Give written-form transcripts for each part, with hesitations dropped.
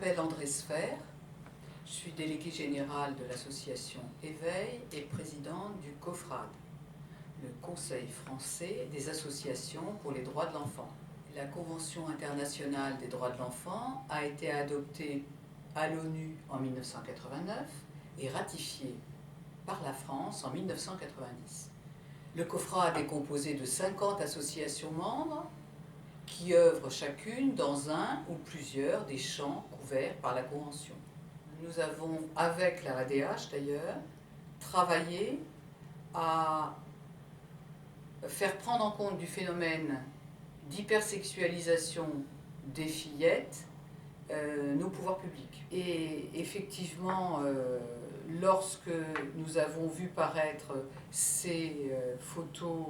m'appelle André Sfer, je suis déléguée générale de l'association Éveil et présidente du COFRAD, le Conseil français des associations pour les droits de l'enfant. La Convention internationale des droits de l'enfant a été adoptée à l'ONU en 1989 et ratifiée par la France en 1990. Le COFRAD est composé de 50 associations membres qui œuvrent chacune dans un ou plusieurs des champs couverts par la Convention. Nous avons, avec la ADH d'ailleurs, travaillé à faire prendre en compte du phénomène d'hypersexualisation des fillettes nos pouvoirs publics. Et effectivement, lorsque nous avons vu paraître ces photos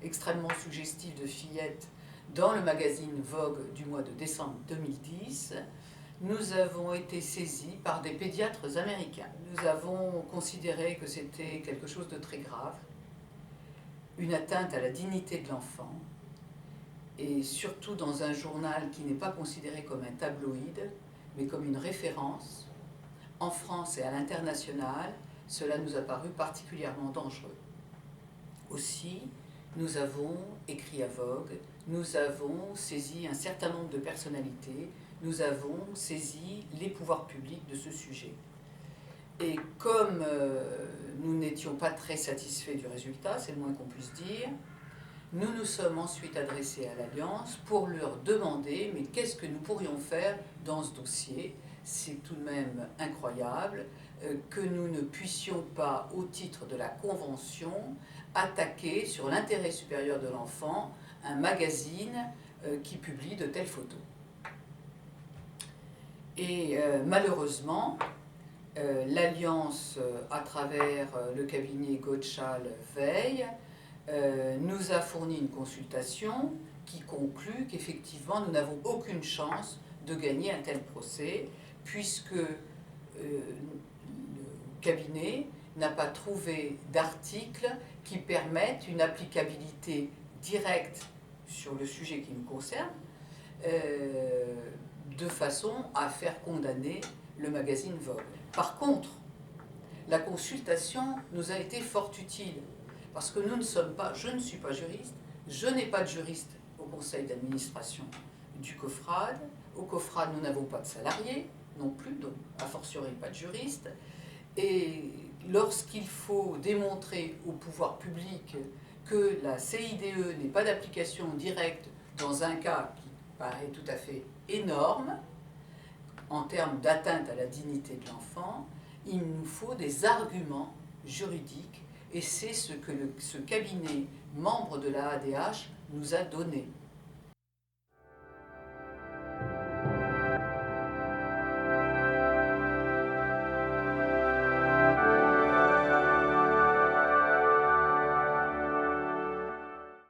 extrêmement suggestives de fillettes dans le magazine Vogue du mois de décembre 2010, nous avons été saisis par des pédiatres américains. Nous avons considéré que c'était quelque chose de très grave, une atteinte à la dignité de l'enfant, et surtout dans un journal qui n'est pas considéré comme un tabloïd, mais comme une référence. En France et à l'international, cela nous a paru particulièrement dangereux. Aussi, nous avons écrit à Vogue, nous avons saisi un certain nombre de personnalités, nous avons saisi les pouvoirs publics de ce sujet. Et comme nous n'étions pas très satisfaits du résultat, c'est le moins qu'on puisse dire, nous nous sommes ensuite adressés à l'Alliance pour leur demander mais qu'est-ce que nous pourrions faire dans ce dossier. C'est tout de même incroyable que nous ne puissions pas, au titre de la Convention, attaquer sur l'intérêt supérieur de l'enfant un magazine qui publie de telles photos. Et malheureusement, l'Alliance, à travers le cabinet Gottschall-Veil, nous a fourni une consultation qui conclut qu'effectivement nous n'avons aucune chance de gagner un tel procès puisque le cabinet n'a pas trouvé d'article qui permette une applicabilité directe sur le sujet qui nous concerne de façon à faire condamner le magazine Vogue. Par contre, la consultation nous a été fort utile parce que nous ne sommes pas, je ne suis pas juriste, je n'ai pas de juriste au conseil d'administration du COFRAD. Au COFRAD, nous n'avons pas de salariés non plus, donc a fortiori pas de juriste. Et lorsqu'il faut démontrer au pouvoir public que la CIDE n'est pas d'application directe dans un cas qui paraît tout à fait énorme, en termes d'atteinte à la dignité de l'enfant, il nous faut des arguments juridiques et c'est ce que ce cabinet membre de la ADH nous a donné.